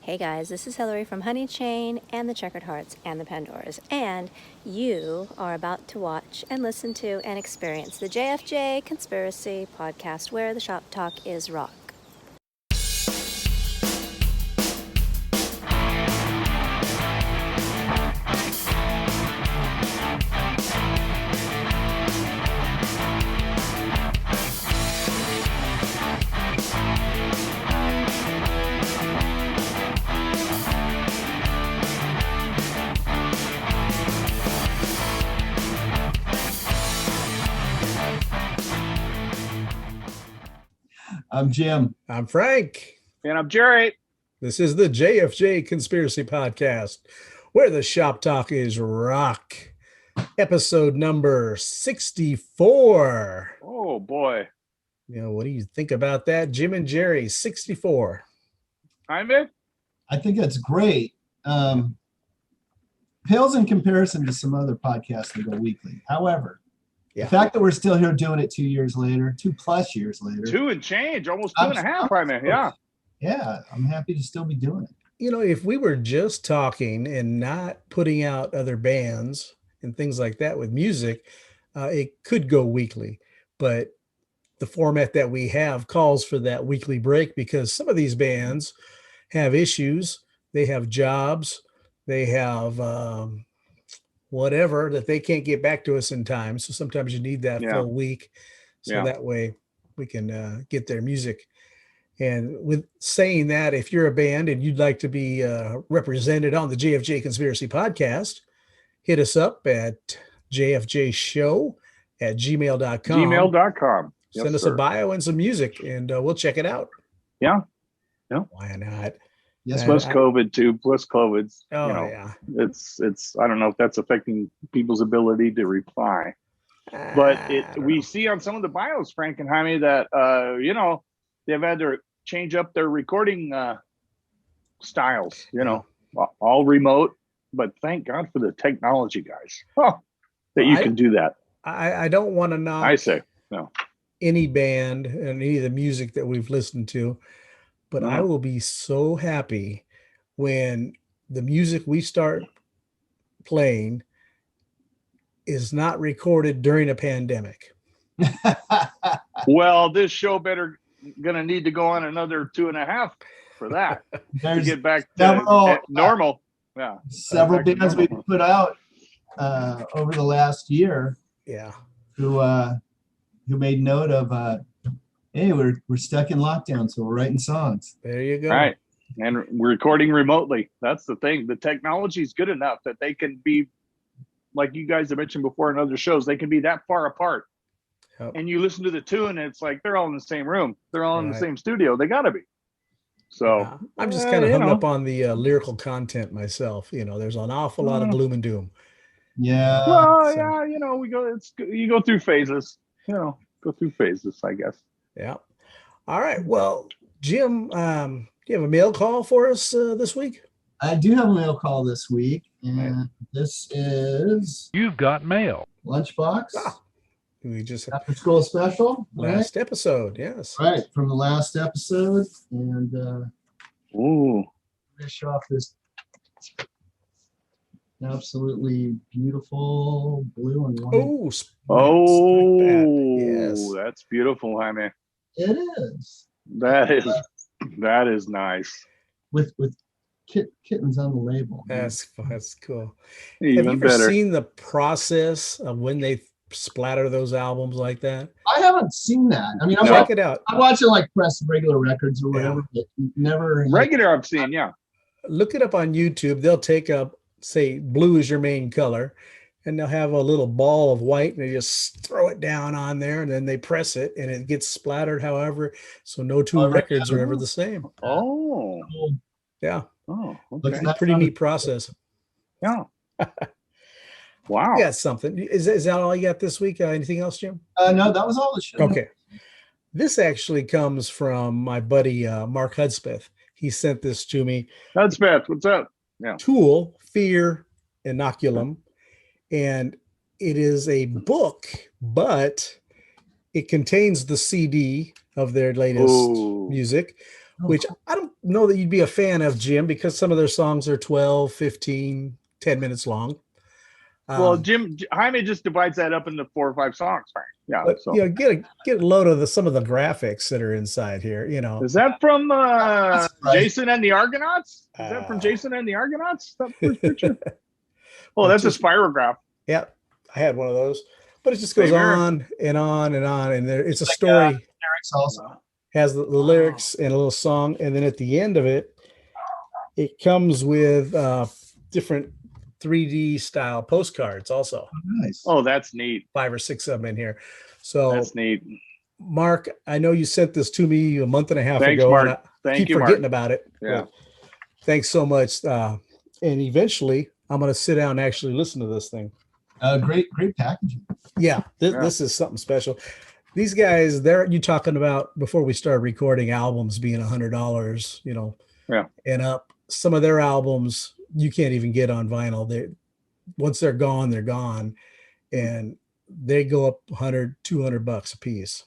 Hey guys, this is Hillary from Honey Chain and the Checkered Hearts and the Pandoras, and you are about to watch and listen to and experience the JFJ Conspiracy Podcast, where the shop talk is rock. I'm Jim. I'm Frank. And I'm Jerry. This is the JFJ Conspiracy Podcast, where the shop talk is rock. Episode number 64. Oh, boy. You know, what do you think about that? Jim and Jerry, 64. I'm in. I think that's great. Pales in comparison to some other podcasts that go weekly. However, the fact that we're still here doing it 2 years later, 2+ years later. 2 and change, almost 2.5, I mean, yeah. Yeah, I'm happy to still be doing it. You know, if we were just talking and not putting out other bands and things like that with music, it could go weekly. But the format that we have calls for that weekly break because some of these bands have issues. They have jobs. They have whatever that they can't get back to us in time. So sometimes you need that full week. So that way we can get their music. And with saying that, if you're a band and you'd like to be represented on the JFJ Conspiracy Podcast, hit us up at jfjshow@gmail.com. Gmail.com. Yes, Send us a bio and some music, and we'll check it out. Yeah. Why not? Yes, plus COVID too. Plus COVID. Oh, you know, yeah. It's. I don't know if that's affecting people's ability to reply, but we see on some of the bios, Frank and Jaime, that they've had to change up their recording styles. All remote. But thank God for the technology, guys. That you can do that. I don't want to knock. I say no. Any band and any of the music that we've listened to, but I will be so happy when the music we start playing is not recorded during a pandemic. Well, this show gonna need to go on another 2.5 for that to get back to normal. Yeah, several bands we put out over the last year. Yeah, who made note of hey, we're stuck in lockdown, so we're writing songs. There you go. All right. And we're recording remotely. That's the thing. The technology is good enough that they can be, like you guys have mentioned before in other shows, they can be that far apart. Yep. And you listen to the tune, and it's like they're all in the same room. They're all in the same studio. They got to be. So I'm just kind of hung up on the lyrical content myself. There's an awful lot of gloom and doom. Yeah. Well, you go through phases. Go through phases, I guess. Yeah. All right. Well, Jim, do you have a mail call for us this week? I do have a mail call this week, and this is You've Got Mail. Lunchbox. We just after school special. Last episode, yes. Right, from the last episode, and finish off this absolutely beautiful blue and white. Yes, that's beautiful, Jaime. It is. That is nice. With kittens on the label. That's cool. Even Have you ever better. seen the process of when they splatter those albums like that? I haven't seen that. I mean, check it out. I watch it like Press Regular Records or whatever, but never. Regular, I've seen, yeah. Look it up on YouTube. They'll take up, say, blue is your main color, and they'll have a little ball of white, and they just throw it down on there, and then they press it, and it gets splattered however, so no two records are ever the same. Oh. Yeah. Oh, okay. Pretty neat process. Yeah. Wow. You got something. Is that all you got this week? Anything else, Jim? No, that was all the show. Okay. This actually comes from my buddy, Mark Hudspeth. He sent this to me. Hudspeth, what's up? Yeah. Tool, Fear, Inoculum. And it is a book, but it contains the CD of their latest music. which I don't know that you'd be a fan of, Jim, because some of their songs are 12, 15, 10 minutes long. Well, Jaime just divides that up into 4 or 5 songs, Frank. Yeah. But So get a load of some of the graphics that are inside here. is that from Jason and the Argonauts? Is that from Jason and the Argonauts? That first picture? Oh, that's a spirograph. Yeah, I had one of those. But it just goes on and on and on, and it's a story. Lyrics also has the lyrics and a little song, and then at the end of it, it comes with different 3D style postcards also. Oh, nice. Oh, that's neat. 5 or 6 of them in here. So that's neat. Mark, I know you sent this to me a month and a half Thanks, ago. Mark. And I Thank keep you, forgetting Mark. about it. Yeah. Thanks so much. And eventually, I'm going to sit down and actually listen to this thing. Great packaging. Yeah, this is something special. These guys, you talking about before we started recording albums being $100, and up. Some of their albums you can't even get on vinyl. Once they're gone, and they go up $100-$200 a piece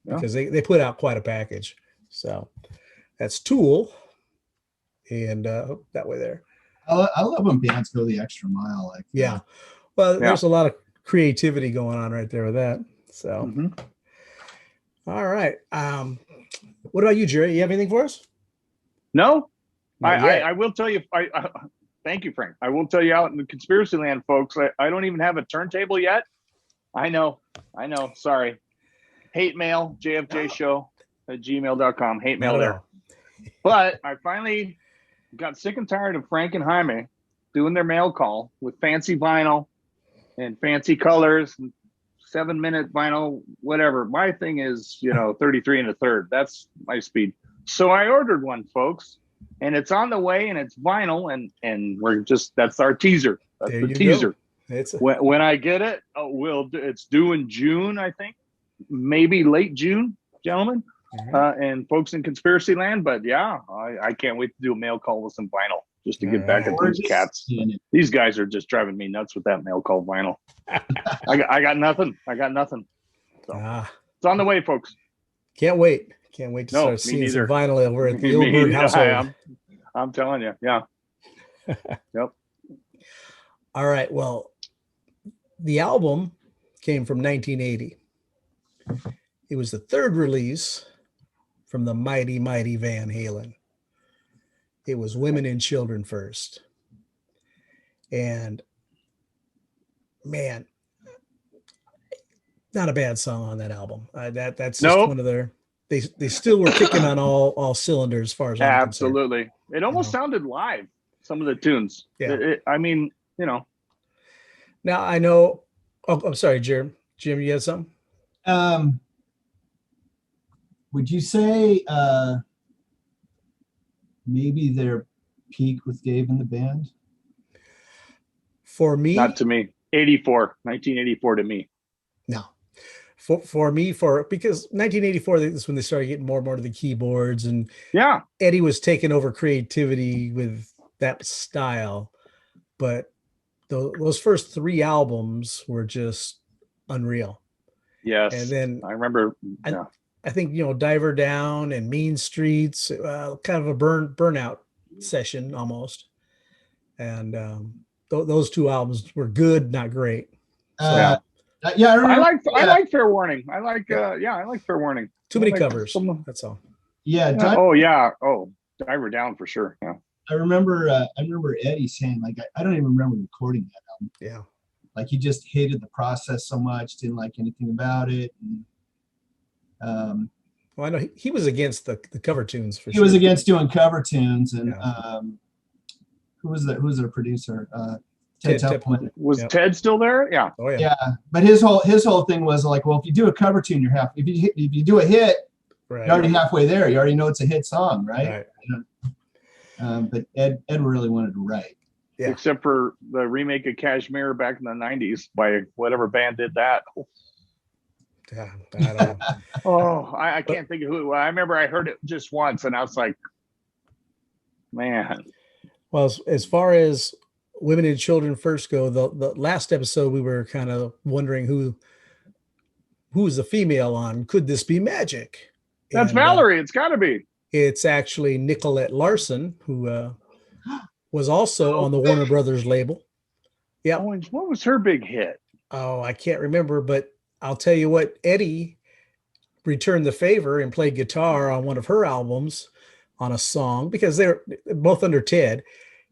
because they put out quite a package. So that's Tool, and that way there. I love when bands go the extra mile. Like yeah. Well, there's a lot of creativity going on right there with that. So, All right. What about you, Jerry? You have anything for us? No, I will tell you. Thank you, Frank. I will tell you out in the conspiracy land, folks. I don't even have a turntable yet. I know. Sorry. Hate mail, JFJ show at gmail.com. Hate mail there. But I finally got sick and tired of Frank and Jaime doing their mail call with fancy vinyl and fancy colors and 7-minute vinyl, whatever. My thing is, 33 1/3. That's my speed. So I ordered one, folks, and it's on the way, and it's vinyl, and that's our teaser. That's the teaser. When I get it, it's due in June, I think, maybe late June, gentlemen, and folks in conspiracy land. But yeah, I can't wait to do a mail call with some vinyl. Just to get back at these cats. These guys are just driving me nuts with that mail call vinyl. I got nothing. So it's on the way, folks. Can't wait to start seeing some vinyl over at the Ilberg household. I'm telling you, yeah. Yep. All right. Well, the album came from 1980. It was the third release from the mighty, mighty Van Halen. It was Women and Children First. And man, not a bad song on that album. That's just one of their, they still were kicking on all cylinders as far as I'm absolutely concerned. It almost sounded live, some of the tunes. Yeah. Now I know, I'm sorry, Jim, you had something? Would you say maybe their peak with Dave and the band? For me, not to me. 1984 to me. No, for me, because 1984 is when they started getting more and more to the keyboards, and Eddie was taking over creativity with that style. But those first 3 albums were just unreal. Yes, and then I remember. I think Diver Down and Mean Streets, kind of a burnout session almost, and those 2 albums were good, not great. So, I remember. I like Fair Warning. I like Fair Warning. Too many covers. That's all. Yeah. Diver Down for sure. Yeah. I remember Eddie saying, like, I don't even remember recording that album. Yeah. Like, he just hated the process so much, didn't like anything about it. And, well, I know he was against the cover tunes for sure. He was against doing cover tunes, and who was their producer? Ted Templeman. Was Ted still there? Yeah. Oh yeah. Yeah, but his whole thing was like, well, if you do a cover tune, you're half. If you do a hit, you're already halfway there. You already know it's a hit song, right? But Ed really wanted to write. Yeah. Except for the remake of Kashmir back in the 90s by whatever band did that. Yeah, I can't think of who. I remember I heard it just once, and I was like, man. Well, as far as Women and Children First go, the last episode we were kind of wondering who was the female on. Could this be Magic? That's Valerie. It's got to be. It's actually Nicolette Larson, who was also on the Warner Brothers label. Yeah. What was her big hit? Oh, I can't remember, but I'll tell you what, Eddie returned the favor and played guitar on one of her albums on a song, because they're both under Ted.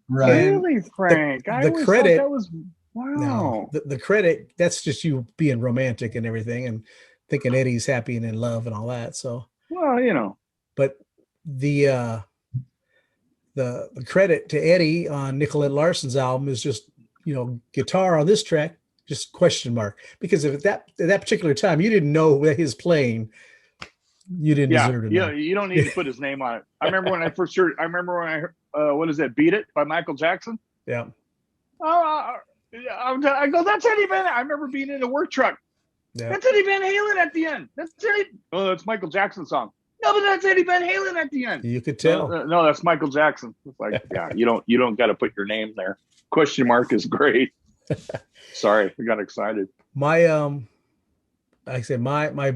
Right. Really, Frank? I always credit, thought that was, wow. No, the credit, that's just you being romantic and everything and thinking Eddie's happy and in love and all that. So, well, but the credit to Eddie on Nicolette Larson's album is just, guitar on this track, just question mark. Because if at that particular time you didn't know his playing, you didn't deserve to know. Yeah, you don't need to put his name on it. I remember when I first heard, heard, what is that, Beat It by Michael Jackson? Yeah. I go, that's Eddie Van Halen. I remember being in a work truck. Yeah. That's Eddie Van Halen at the end. That's Michael Jackson's song. No, but that's Eddie Van Halen at the end. You could tell. No, that's Michael Jackson. It's like, yeah, you don't got to put your name there. Question mark is great. Sorry, I got excited. My like I said, my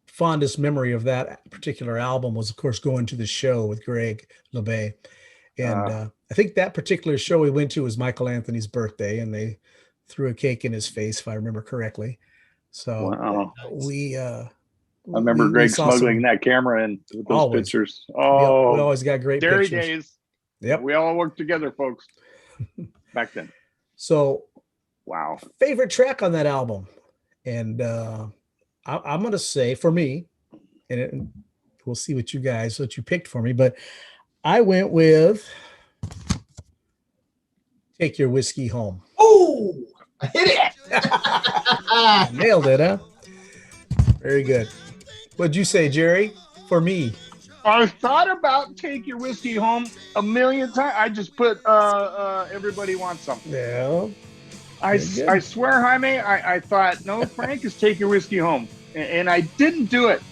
fondest memory of that particular album was, of course, going to the show with Greg LeBay. And I think that particular show we went to was Michael Anthony's birthday, and they threw a cake in his face, if I remember correctly. So wow. I remember Greg smuggling that camera in with those pictures. Oh, we always got great Dairy pictures. days. Yep. We all worked together, folks, back then. So, wow. Favorite track on that album. And I'm going to say, for me, and we'll see what you picked for me, but I went with Take Your Whiskey Home. Oh, I hit it. Nailed it, huh? Very good. What'd you say, Jerry? For me. I thought about Take Your Whiskey Home a million times. I just put Everybody Wants Some. Yeah. I swear, Jaime, I thought, no, Frank is Take Your Whiskey Home. And I didn't do it.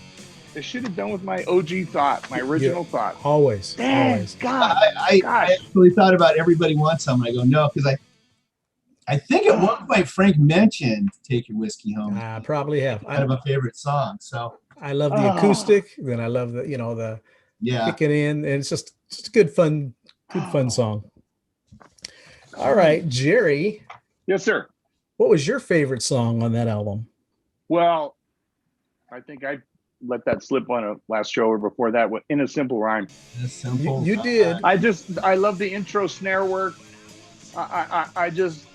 I should have done with my OG thought, my original thought. Always. Dang, always. God. I actually thought about Everybody Wants Some. And I go, no, because I think at one point Frank mentioned Take Your Whiskey Home. I probably have. Kind of a favorite song. So I love the acoustic. Then I love the kicking in, and it's just a good fun song. All right, Jerry. Yes, sir. What was your favorite song on that album? Well, I think I let that slip on a last show or before that. In a Simple Rhyme. You did. I love the intro snare work. I just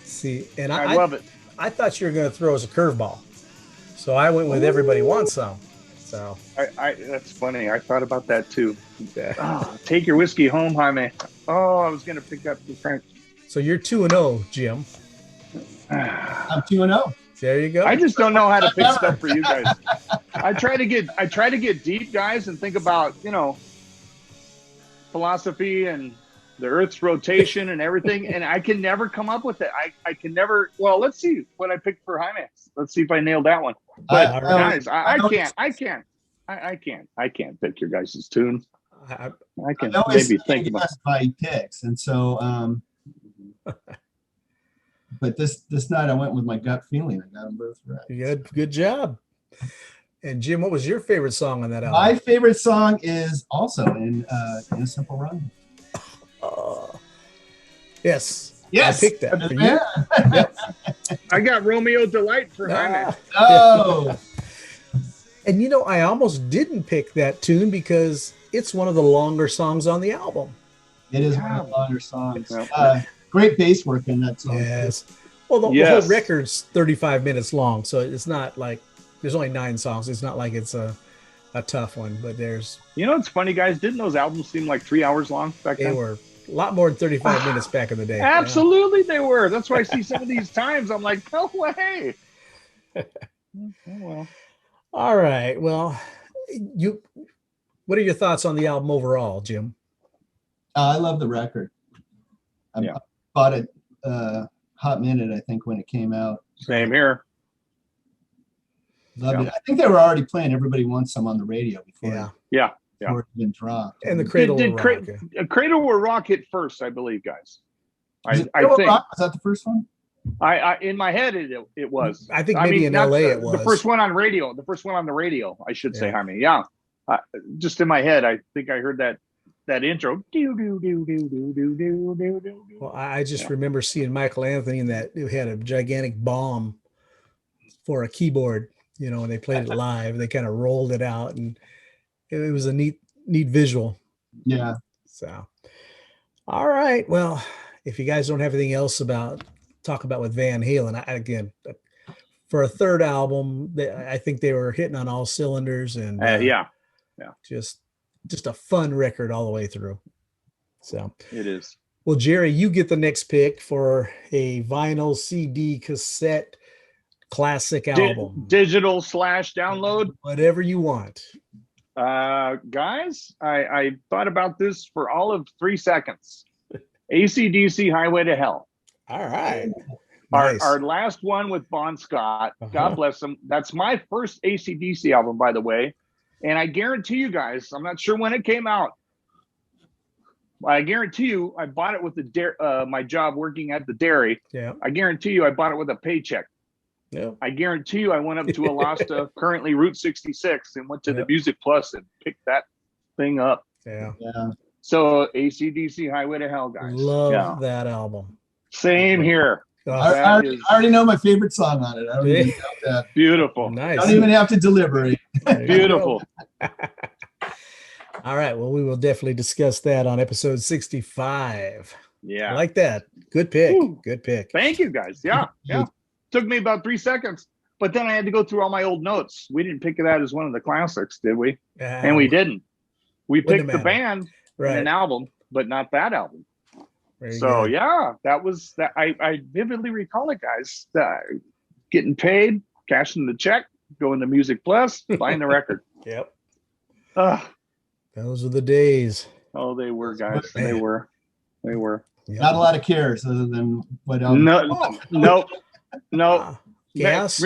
see, and I love it. I thought you were going to throw us a curveball, so I went with Everybody Wants Some. So that's funny. I thought about that too. Take Your Whiskey Home, Jaime. Oh, I was going to pick up the French. So you're 2-0, Jim. I'm 2-0. There you go. I just don't know how to pick stuff for you guys. I try to get deep, guys, and think about, philosophy and the Earth's rotation and everything, and I can never come up with it. I can never. Well, let's see what I picked for Jaime. Let's see if I nailed that one. But guys, I can't pick your guys' tune. I can maybe think about my picks, and so but this night I went with my gut feeling. I got them both right. Good job. And Jim, what was your favorite song on that album? My favorite song is also in a Simple Rhyme. Yes. I picked that for you. Yep. I got Romeo Delight for Jaime. Oh. And I almost didn't pick that tune because it's one of the longer songs on the album. It is one of the longer songs. Great bass work in that song. Yes. Well, the whole record's 35 minutes long, so it's not like there's only 9 songs. It's not like it's a tough one, but there's. It's funny, guys. Didn't those albums seem like 3 hours long back then? They were a lot more than 35 minutes back in the day. Absolutely, they were. That's why I see some of these times. I'm like, no way. Oh, well. All right. Well, what are your thoughts on the album overall, Jim? I love the record. I bought it hot minute, I think, when it came out. Same here. Loved it. I think they were already playing Everybody Wants Some on the radio before. Before it had been dropped. And the Cradle Will Rock. Cradle Will Rock hit first, I believe, guys. I think. Was that the first one? I in my head it was. I think maybe in LA it was. The first one on radio. The first one on the radio, I should say, Jaime. Yeah. Just in my head, I think I heard that intro. Well, I just remember seeing Michael Anthony and that it had a gigantic bomb for a keyboard, when they played it live. They kind of rolled it out, and it was a neat visual. Yeah. So, all right. Well, if you guys don't have anything else talk about with Van Halen, again, for a third album, I think they were hitting on all cylinders, and just a fun record all the way through. So it is. Well, Jerry, you get the next pick for a vinyl, CD, cassette, classic album, digital / download, whatever you want. Guys, I thought about this for all of 3 seconds. AC/DC Highway to Hell. All right. Nice. Our last one with Bon Scott. God bless him. That's my first AC/DC album, by the way. And I guarantee you guys, I'm not sure when it came out. I guarantee you, I bought it with my job working at the dairy. Yeah. I guarantee you, I bought it with a paycheck. Yeah. I guarantee you, I went up to Alasta, currently Route 66, and went to the Music Plus and picked that thing up. Yeah. So AC/DC Highway to Hell, guys. Love that album. Same here. I already know my favorite song on it. I don't even know that. Beautiful. Nice. Don't even have to deliberate. Beautiful. All right. Well, we will definitely discuss that on episode 65. Yeah. I like that. Good pick. Ooh. Good pick. Thank you, guys. Yeah. Took me about 3 seconds, but then I had to go through all my old notes. We didn't pick that as one of the classics, did we? And we didn't. We picked the band and an album, but not that album. So that was that. I vividly recall it, guys. Getting paid, cashing the check, going to Music Plus, buying the record. Yep. Those are the days. Oh, they were, guys. They were. Yep. Not a lot of cares other than what else. No. Gas.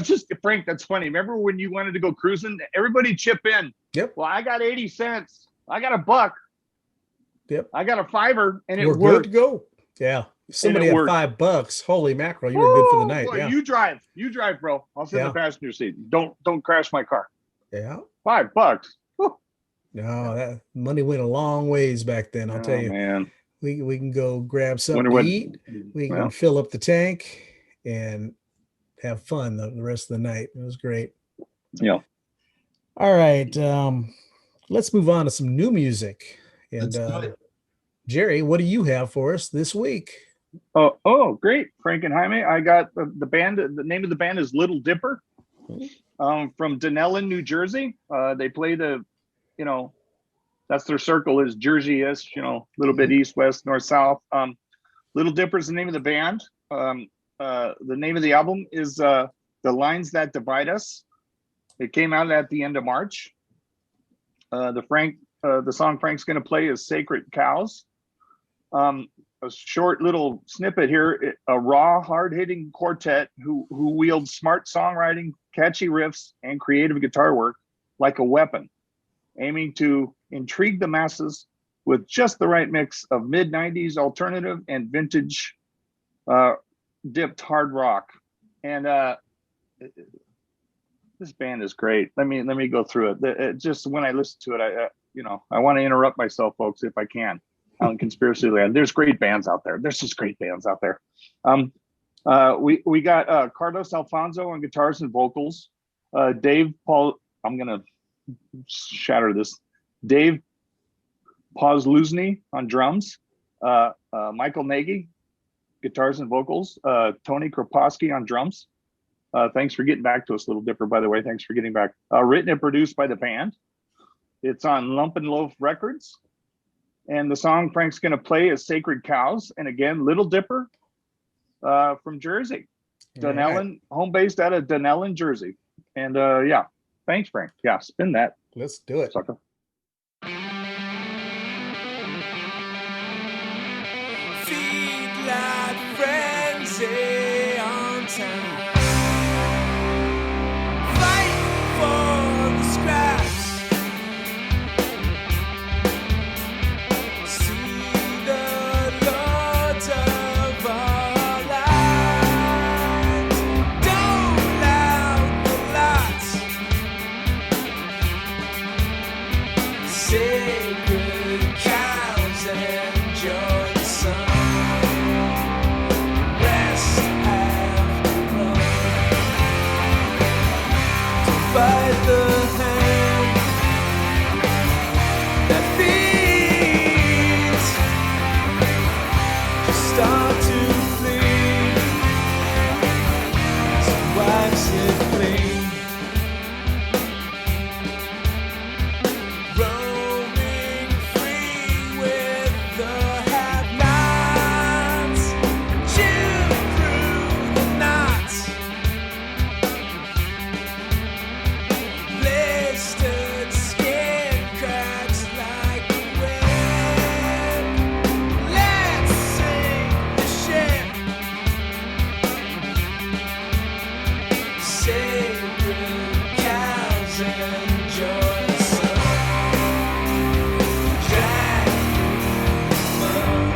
Just Frank. That's funny. Remember when you wanted to go cruising? Everybody chip in. Yep. Well, I got 80 cents. I got $1. Yep. I got a $5, and it We're worked. good to go. Yeah. If somebody had $5, holy mackerel, you were good for the night. Boy, yeah. You drive, bro. I'll sit in the passenger seat. Don't crash my car. Yeah. $5. Woo. No, that money went a long ways back then. I'll tell you. Man. We can go grab something to eat. We can fill up the tank and have fun the rest of the night. It was great. Yeah. All right. Let's move on to some new music. And Jerry, what do you have for us this week? Oh, great, Frank and Jaime. I got the band. The name of the band is Little Dipper, from Dunellen, New Jersey. They play that's their circle is Jersey-ish, a little bit east, west, north, south. Little Dipper is the name of the band. The name of the album is The Lines That Divide Us. It came out at the end of March. The song Frank's going to play is Sacred Cows. A short little snippet here, a raw, hard-hitting quartet who wield smart songwriting, catchy riffs, and creative guitar work like a weapon, aiming to intrigue the masses with just the right mix of mid-90s alternative and vintage dipped hard rock. And this band is great. Let me go through it. Just when I listen to it, I want to interrupt myself, folks, if I can. Out in Conspiracy Land, there's great bands out there. There's just great bands out there. We got Carlos Alfonso on guitars and vocals. Dave Paul. I'm gonna shatter this. Dave Pozluzny on drums. Michael Nagy, guitars and vocals. Tony Kroposki on drums. Thanks for getting back to us, Little Dipper, by the way. Thanks for getting back. Written and produced by the band. It's on Lump and Loaf Records. And the song Frank's going to play is Sacred Cows. And again, Little Dipper from Jersey. Dunellen, home-based out of Dunellen, Jersey. And thanks, Frank. Yeah, spin that. Let's do it. Sucker. Feed like frenzy on time. Fight for the scraps. See the lords of our lives. Dole out the lots. their feet just start to bleed. So wipes it clean. Roaming free with the have-nots, chew through the knots. Blistered skin cracks like a web. Let's sink the ship. Sacred cows enjoy the sun. Drag through the mud.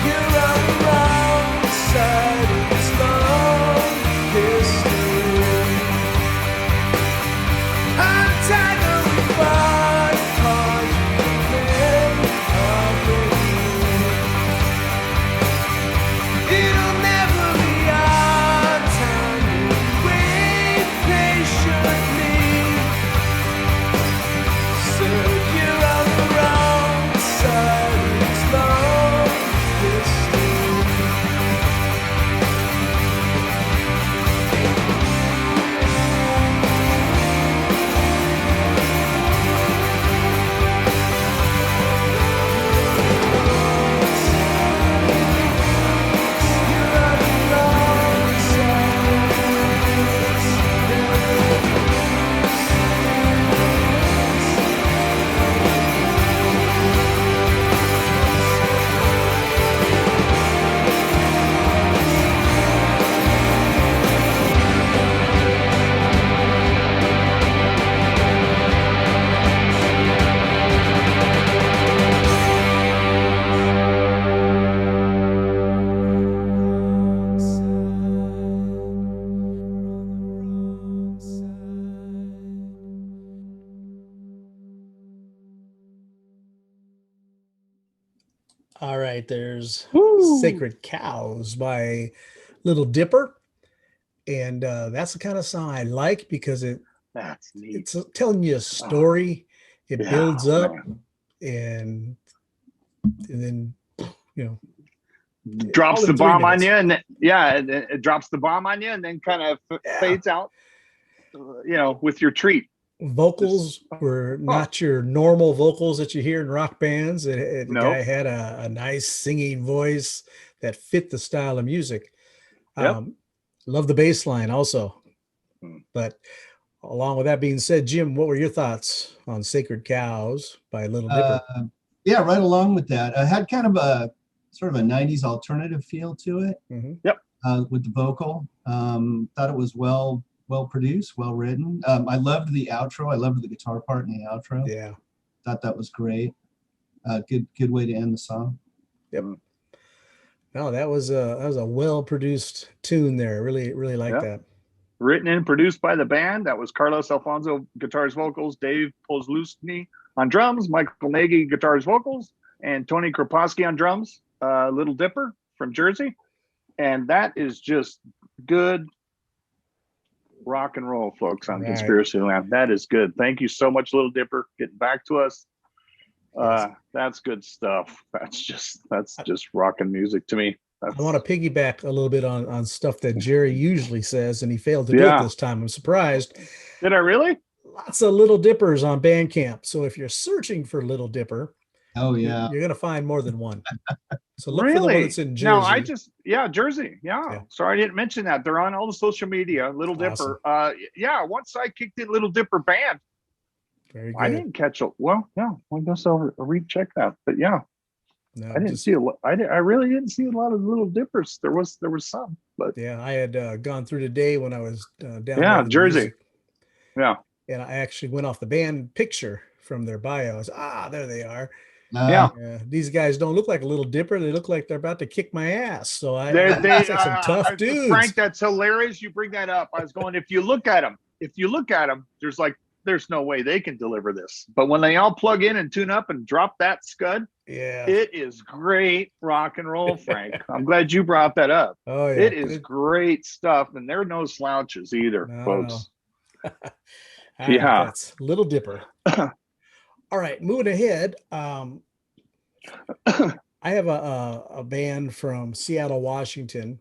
You're on the wrong side of this long history. I'm tired of we fought hard to live up with you. It'll never be our time. Wait patiently. So you're on the wrong side of this long history. You're on the wrong All right, there's Woo. Sacred Cows by Little Dipper. And that's the kind of song I like because That's neat. it's telling you a story. It Yeah, builds up man. and then, you know, Drops all the in 3 bomb on minutes. you, and it drops the bomb on you, and then kind of Yeah. fades out. With your treat. Vocals were not your normal vocals that you hear in rock bands. The No. guy had a nice singing voice that fit the style of music. Yep. Love the bass line also. Hmm. But along with that being said, Jim, what were your thoughts on Sacred Cows by Little Dipper? Yeah, right along with that. I had kind of a sort of a 90s alternative feel to it. Mhm. With the vocal. Thought it was well produced, well written. I loved the outro. I loved the guitar part in the outro. Yeah. Thought that was great. Good way to end the song. Yep. No, that was a well produced tune there. Really like Yep. that. Written and produced by the band. That was Carlos Alfonso, guitars, vocals, Dave Pozlewski on drums, Michael Nagy, guitars, vocals, and Tony Kroposki on drums. Little Dipper from Jersey. And that is just good rock and roll, folks, on Right. Conspiracy Land. That is good. Thank you so much, Little Dipper, getting back to us. Yes. That's good stuff. That's just rocking music to me. I want to piggyback a little bit on stuff that Jerry usually says, and he failed to do Yeah. it this time. I'm surprised. Did I really? Lots of Little Dippers on Bandcamp. So if you're searching for Little Dipper, Oh yeah. you're going to find more than one. So look for the one Really? that's in Jersey. No, Jersey. Yeah. Sorry, I didn't mention that. They're on all the social media. Little Dipper. Once I kicked in Little Dipper band, Very good. I didn't catch it. Well, yeah, I guess I'll recheck that. But yeah, No, I didn't see a lot. I really didn't see a lot of Little Dippers. There was some, but Yeah, I had gone through today when I was down there yeah, with the Jersey. music, Yeah. and I actually went off the band picture from their bios. There they are. Yeah. These guys don't look like a Little Dipper. They look like they're about to kick my ass. So They it's like some tough dudes. Frank, that's hilarious. You bring that up. I was going, if you look at them, if you look at them, there's no way they can deliver this. But when they all plug in and tune up and drop that scud, it is great rock and roll, Frank. I'm glad you brought that up. Oh, yeah. It is great stuff, and they're no slouches either, folks. No. Yeah. That's Little Dipper. All right, moving ahead. I have a band from Seattle, Washington,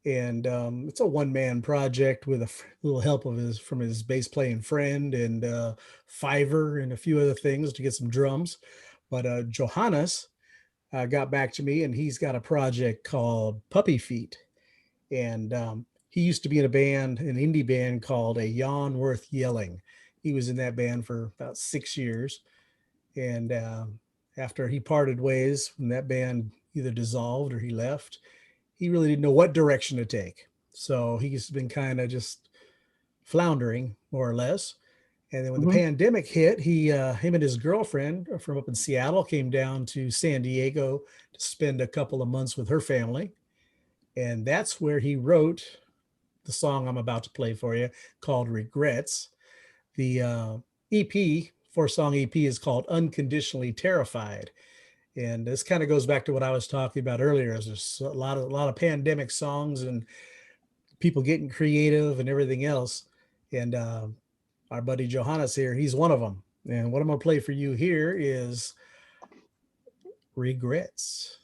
and it's a one-man project with a little help from his bass playing friend and Fiverr and a few other things to get some drums. But Johannes got back to me, and he's got a project called Puppy Feet, and he used to be in an indie band called A Yawn Worth Yelling. He was in that band for about 6 years, and after he parted ways, when that band either dissolved or he left, he really didn't know what direction to take. So he's been kind of just floundering, more or less. And then when the pandemic hit, him and his girlfriend from up in Seattle came down to San Diego to spend a couple of months with her family. And that's where he wrote the song I'm about to play for you, called Regrets. The EP, 4-song EP, is called Unconditionally Terrified. And this kind of goes back to what I was talking about earlier. There's a lot of pandemic songs and people getting creative and everything else. And our buddy Johannes here, he's one of them. And what I'm going to play for you here is Regrets.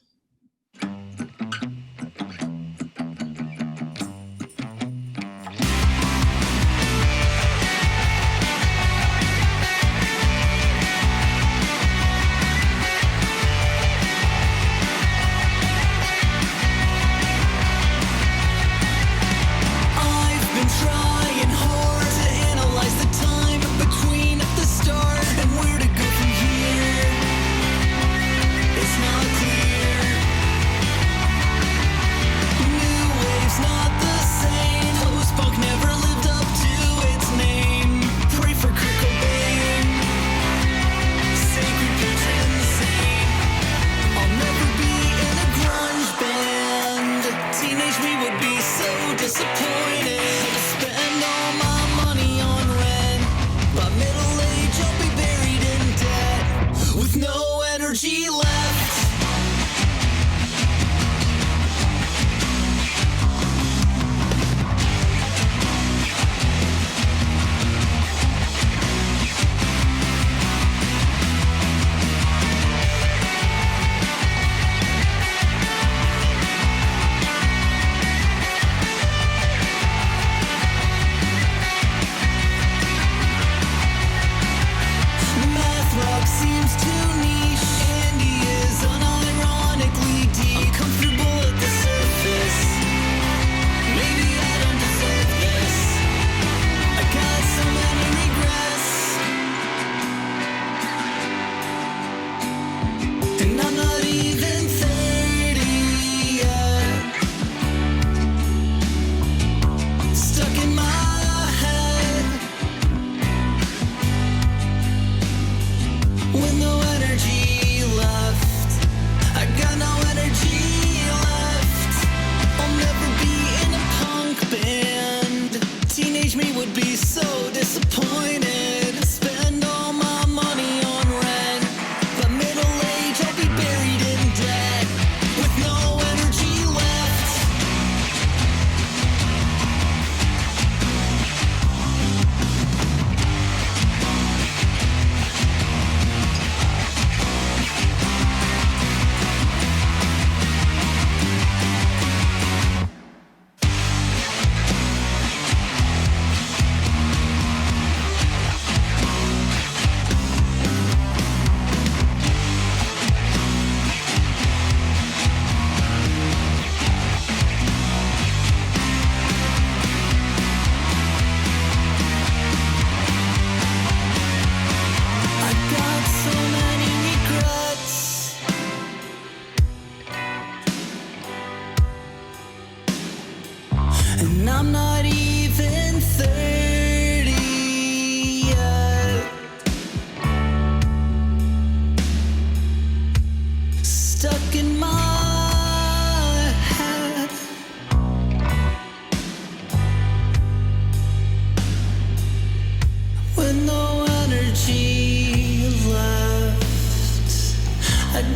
Seems too niche. Andy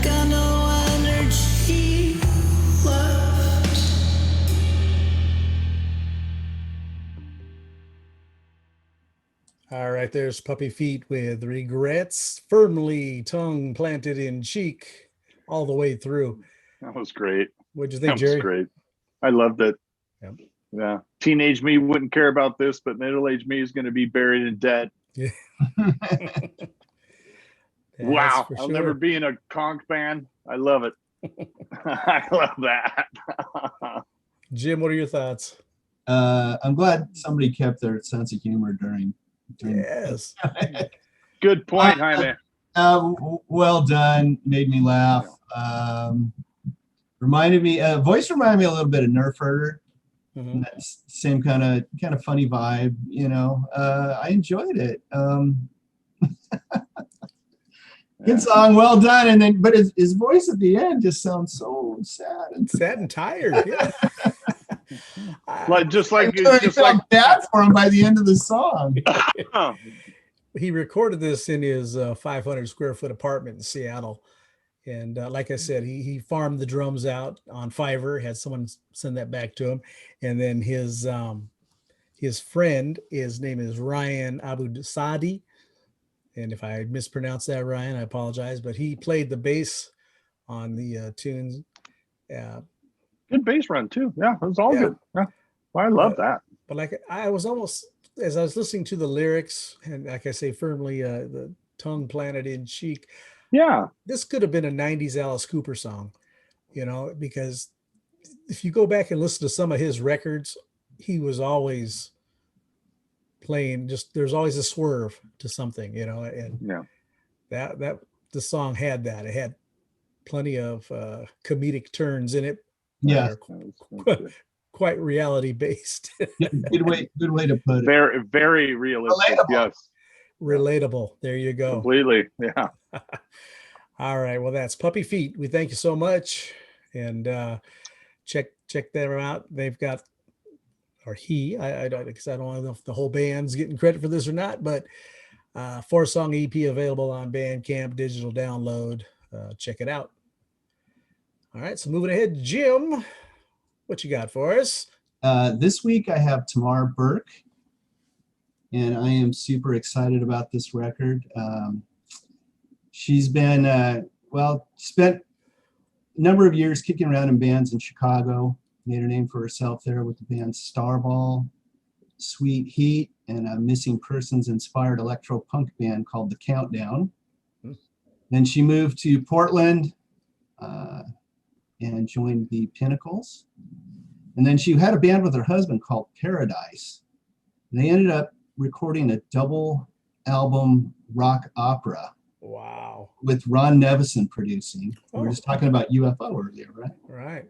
got no energy left. All right, there's Puppy Feet with Regrets, firmly tongue planted in cheek all the way through. That was great. What'd you think, That was Jerry? great. I loved it. Yep. Yeah. Teenage me wouldn't care about this, but middle-aged me is going to be buried in debt. Yeah. Wow. for I'll sure. never be in a conch fan. I love it. I love that. Jim, what are your thoughts? I'm glad somebody kept their sense of humor during Yes. Good point, Jaime. Well done. Made me laugh. Reminded me, voice reminded me a little bit of Nerf Herder. Mhm. That's same kind of funny vibe, you know. I enjoyed it. Good song, well done. But his voice at the end just sounds so sad and Sad and tired. Yeah. Just like I felt bad for him by the end of the song. He recorded this in his 500 square foot apartment in Seattle. And like I said, he farmed the drums out on Fiverr, had someone send that back to him. And then his friend, his name is Ryan Abu Sadi. And if I mispronounced that, Ryan, I apologize. But he played the bass on the tunes. Good bass run, too. Yeah, it was all good. Yeah. Well, I love that. But like I was almost, as I was listening to the lyrics, and like I say, firmly the tongue planted in cheek. Yeah. This could have been a 90s Alice Cooper song, you know, because if you go back and listen to some of his records, he was always playing, just there's always a swerve to something, you know, and Yeah. that the song had that. It had plenty of comedic turns in it. Yeah. Quite reality based. Yeah, good way to put it. Very, very realistic. Relatable. Yes. Relatable. There you go. Completely. Yeah. All right. Well, that's Puppy Feet. We thank you so much. And check them out. They've got, or he, I don't know if the whole band's getting credit for this or not, but 4-song EP available on Bandcamp, digital download. Check it out. All right. So moving ahead, Jim, what you got for us? This week I have Tamar Berk, and I am super excited about this record. She's been, spent a number of years kicking around in bands in Chicago, made her name for herself there with the bands Starball, Sweet Heat, and a missing persons inspired electro punk band called The Countdown. Then she moved to Portland and joined the Pinnacles. And then she had a band with her husband called Paradise. And they ended up recording a double album rock opera. Wow. With Ron Nevison producing. We were just talking about UFO earlier, right?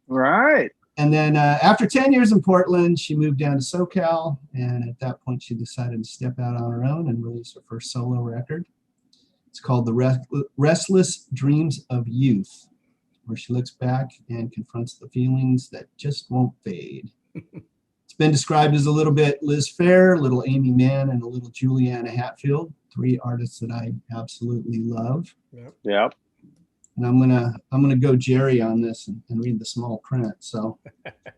Right. And then after 10 years in Portland, she moved down to SoCal. And at that point, she decided to step out on her own and release her first solo record. It's called The Restless Dreams of Youth, where she looks back and confronts the feelings that just won't fade. It's been described as a little bit Liz Phair, a little Amy Mann, and a little Juliana Hatfield, 3 artists that I absolutely love. Yep. And I'm gonna go Jerry on this and read the small print. So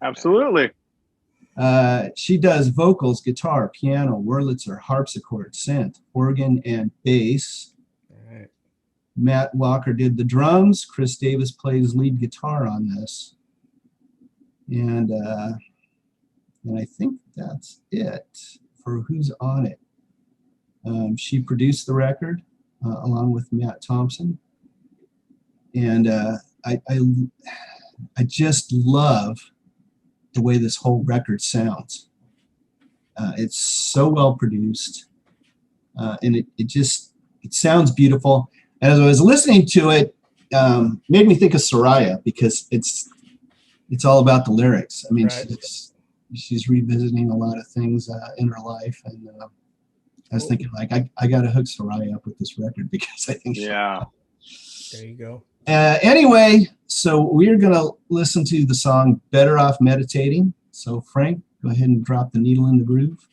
absolutely. She does vocals, guitar, piano, Wurlitzer, harpsichord, synth, organ, and bass. Matt Walker did the drums. Chris Davis plays lead guitar on this. And I think that's it for who's on it. She produced the record along with Matt Thompson. And I just love the way this whole record sounds. It's so well produced. And it sounds beautiful. As I was listening to it, made me think of Soraya because it's all about the lyrics. I mean, right. she's revisiting a lot of things in her life, and I was thinking like I got to hook Soraya up with this record because I think there you go. Anyway, so we're gonna listen to the song "Better Off Meditating." So Frank, go ahead and drop the needle in the groove.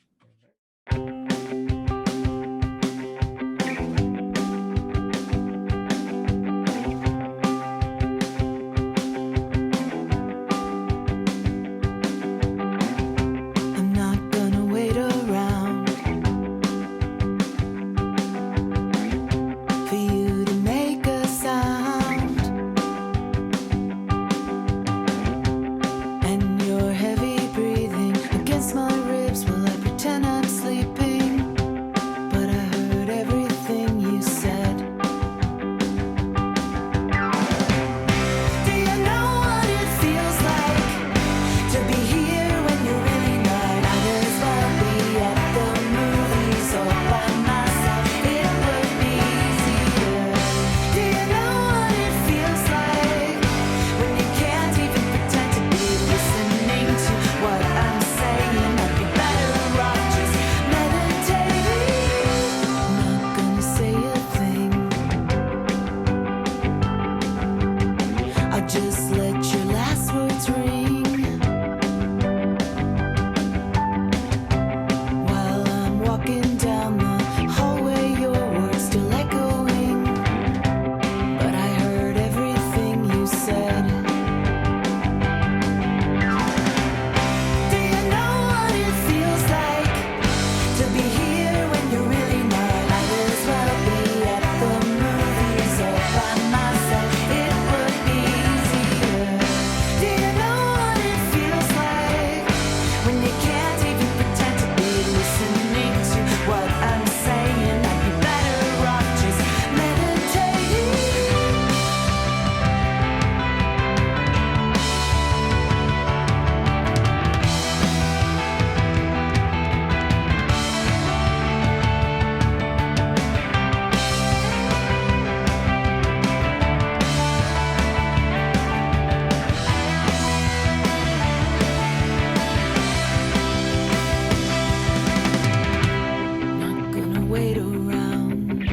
wait around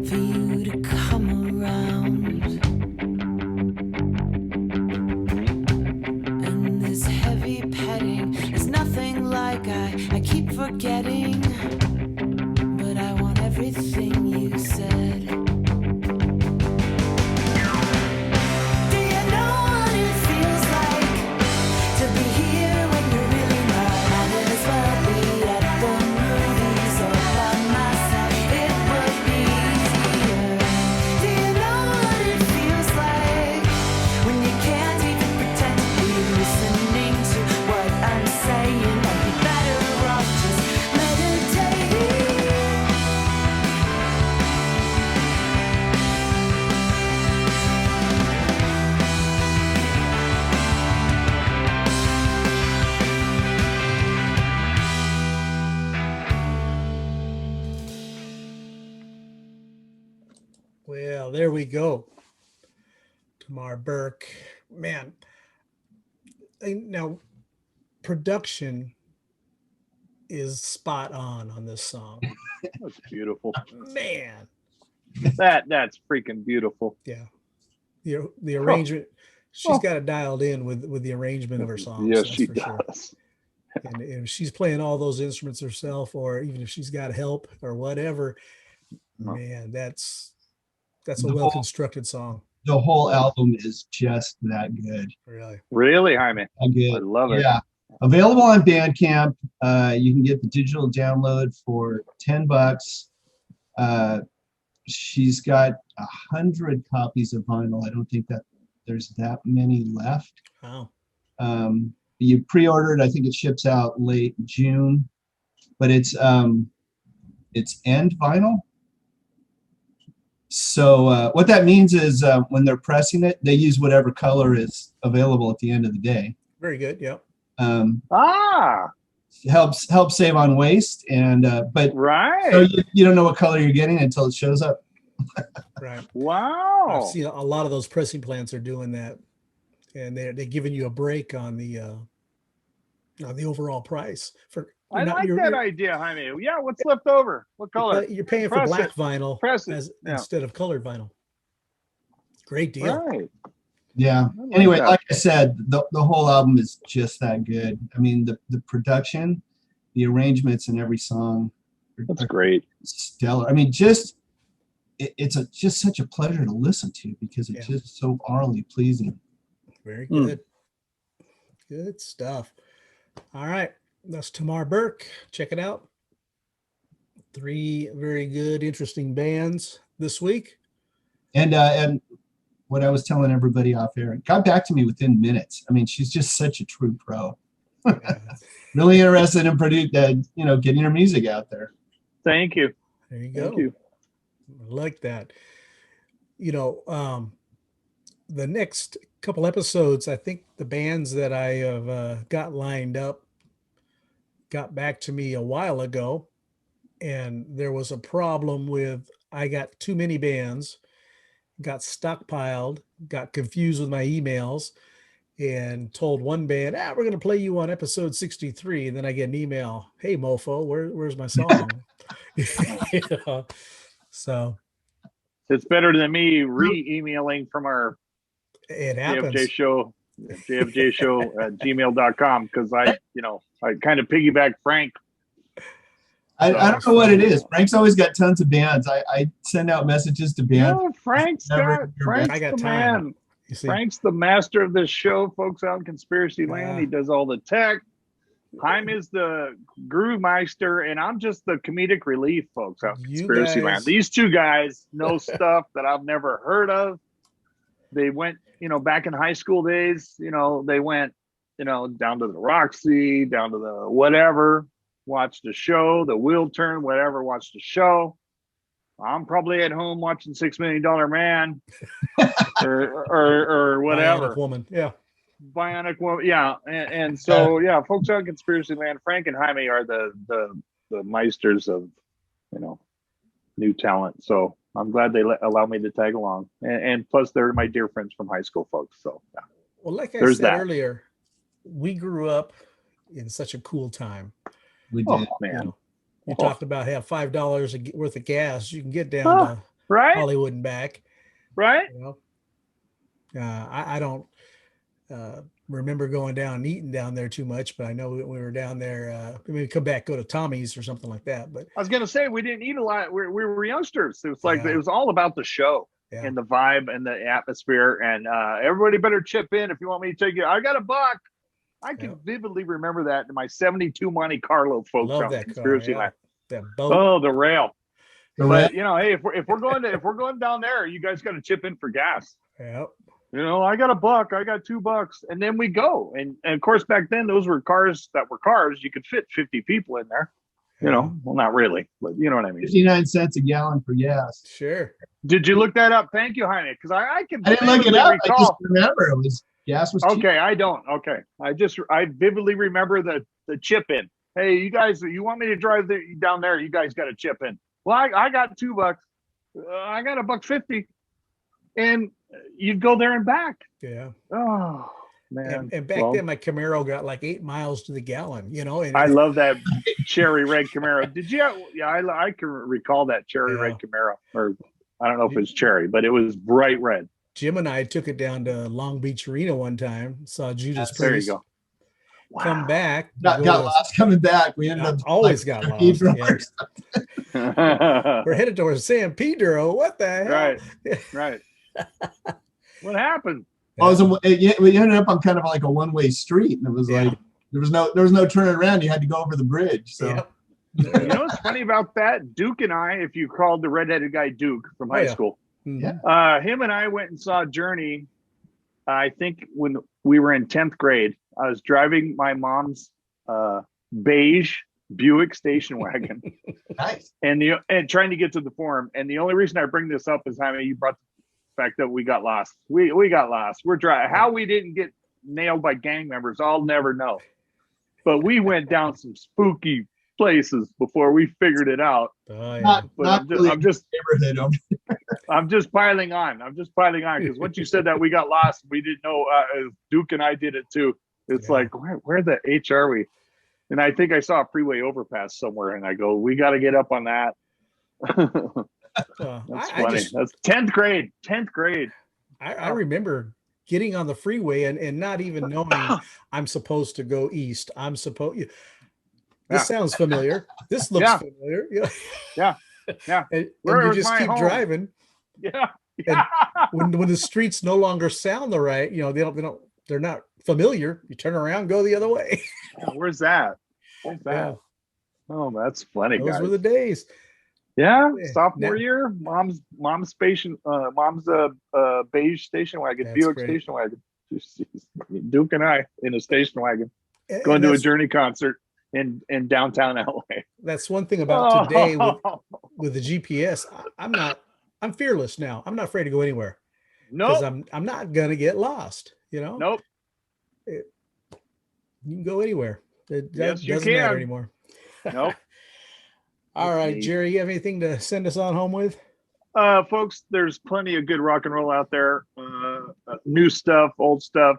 for you to come around. And this heavy petting is nothing like I keep forgetting, but I want everything you said. Do you know what it feels like to be here when you're really not? Might as well be at the movies all by myself. It would be easier. Do you know what it feels like when you can't even pretend to be listening to what I'm saying? I'd be better off just meditating. Well, there we go. Tamar Berk. Man, now production is spot on this song. That's beautiful. Man, That's freaking beautiful. yeah. The arrangement, she's got it dialed in with the arrangement of her songs. Yes, that's she for sure. does. And if she's playing all those instruments herself, or even if she's got help or whatever, man, that's a The whole- well-constructed song. The whole album is just that good. Really. Really, Jaime? That good. I love it. Yeah. Available on Bandcamp. You can get the digital download for $10. She's got 100 copies of vinyl. I don't think that there's that many left. Wow. You pre-ordered, I think it ships out late June, but it's end vinyl. So what that means is when they're pressing it, they use whatever color is available at the end of the day. Very good. Yep. Helps save on waste, and but Right. so you don't know what color you're getting until it shows up. Right. Wow. I've seen a lot of those pressing plants are doing that, and they're giving you a break on the overall price. I like that idea, Jaime. Yeah, what's left over? What color? You're paying for Press black it. vinyl Press it. Yeah. instead of colored vinyl. Great deal. Right. Yeah. I like Anyway, that. like I said, the whole album is just that good. I mean, the production, the arrangements in every song That's are great. stellar. I mean, just it's just such a pleasure to listen to because it's just so orally pleasing. Very good. Good stuff. All right. That's Tamar Berk. Check it out. 3 very good, interesting bands this week. And what I was telling everybody off air, it got back to me within minutes. I mean, she's just such a true pro. Really interested in getting her music out there. Thank you. There you go. Thank you. I like that. The next couple episodes, I think the bands that I have got lined up got back to me a while ago, and there was a problem with I got too many bands, got stockpiled, got confused with my emails, and told one band, we're going to play you on episode 63. And then I get an email, hey, mofo, where's my song? So it's better than me re-emailing from our it happens. JFJ show at gmail.com because I kind of piggyback Frank. I don't know what it is. Frank's always got tons of bands. I send out messages to bands. No, Frank's I the time. man. You see, Frank's the master of this show, folks out in Conspiracy Land. He does all the tech. Jaime is the groove meister, and I'm just the comedic relief, folks out in Conspiracy Land. These two guys know stuff that I've never heard of. They went, back in high school days, they went, down to the Roxy, down to the whatever, watched the show, the wheel turn, whatever, watched the show. I'm probably at home watching $6 Million Man or whatever. Bionic Woman, yeah. Bionic Woman, yeah. And so, folks out in Conspiracy Land, Frank and Jaime are the meisters of, new talent. So I'm glad they allow me to tag along. And plus, they're my dear friends from high school, folks. So, yeah. Well, like I There's said that. earlier, we grew up in such a cool time. We Oh did. You man, know, you Oh. talked about have $5 worth of gas. You can get down Huh. to right, Hollywood and back. right. You know, I don't remember going down and eating down there too much, but I know we were down there. Maybe come back, go to Tommy's or something like that. But I was gonna say we didn't eat a lot. We were youngsters. It was like Yeah. it was all about the show yeah, and the vibe and the atmosphere. And everybody better chip in if you want me to take it. I got a buck. I can Yeah. vividly remember that in my '72 Monte Carlo, folks. love on that car. Conspiracy Yeah. Land. That boat. Oh, the rail. The But red- you know, hey, if we're going down there, you guys got to chip in for gas. Yeah. You know, I got a buck, I got $2, and then we go. And of course, back then those were cars that were cars. You could fit 50 people in there. You know, well, not really, but you know what I mean. 59 cents a gallon for gas. Sure. Did you look that up? Thank you, Heine, because I can. I didn't look it vividly up. I just Recall. remember it was gas was cheap. Okay, I don't. Okay, I vividly remember the chip in. Hey, you guys, you want me to drive down there? You guys got to chip in. Well, I got $2. I got $1.50, and you'd go there and back. Yeah. Oh man! And back Well, then, my Camaro got like 8 miles to the gallon. You know, and I love that cherry red Camaro. Did you? Yeah, I can recall that cherry Yeah. red Camaro, or I don't know if it was cherry, but it was bright red. Jim and I took it down to Long Beach Arena one time. Saw Judas There you Priest. go. Come back. Got go to- lost coming back. We ended up always like, got lost. cathedral Yeah. or something. We're headed towards San Pedro. What the hell? right, right. What happened? Oh, it was we ended up on kind of like a one-way street, and it was Yeah. like there was no turning around. You had to go over the bridge. So Yep. You know what's funny about that? Duke and I, if you called the redheaded guy Duke from high yeah. school, Mhm. him and I went and saw Journey. I think when we were in 10th grade, I was driving my mom's beige Buick station wagon nice. and trying to get to the forum. And the only reason I bring this up is, Jaime, you brought the fact that we got lost. We got lost. We're driving. How we didn't get nailed by gang members, I'll never know. But we went down some spooky places before we figured it out. Oh, yeah. Not, But not really I'm just neighborhood over I'm just piling on. Because once you said that we got lost, we didn't know. Duke and I did it too. It's Yeah. like, where the H are we? And I think I saw a freeway overpass somewhere, and I go, we got to get up on that. That's funny. That's 10th grade. 10th grade. I remember getting on the freeway and not even knowing I'm supposed to go east. This Yeah. sounds familiar. This looks Yeah. familiar. You know? Yeah. Yeah. And Where you is just my keep home? driving. Yeah. And when the streets no longer sound the right, you know, they're not familiar. You turn around, go the other way. Where's that? Where's that? Yeah. Oh, that's funny, Those guys. were the days. Yeah, Yeah. sophomore Now- year, mom's beige station wagon, That's Buick great. station wagon. Duke and I in a station wagon And going to a that's- Journey concert in downtown LA. That's one thing about today Oh, with the GPS. I'm fearless now. I'm not afraid to go anywhere because nope, I'm not gonna get lost. You know, nope. you can go anywhere. It Yes, you doesn't matter can. anymore. Nope. All That's right, neat. Jerry, you have anything to send us on home with? Folks, there's plenty of good rock and roll out there. New stuff, old stuff.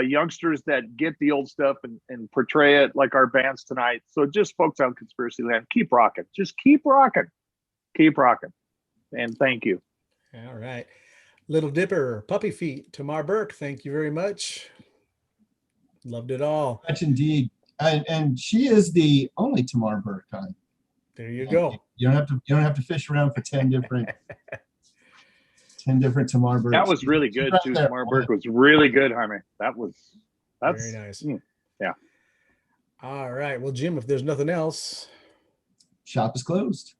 Youngsters that get the old stuff and portray it like our bands tonight. So just folks out in Conspiracy Land, keep rocking. Just keep rocking. Keep rocking. And thank you. All right. Little Dipper, Puppy Feet, Tamar Berk, thank you very much. Loved it all. much indeed. And she is the only Tamar Berk on. There you go. You don't have to fish around for 10 different Tamar Berks. That was really good Right too. there. Tamar Berk was really good, Jaime. That's Very nice. yeah. All right. Well, Jim, if there's nothing else, Shop is closed.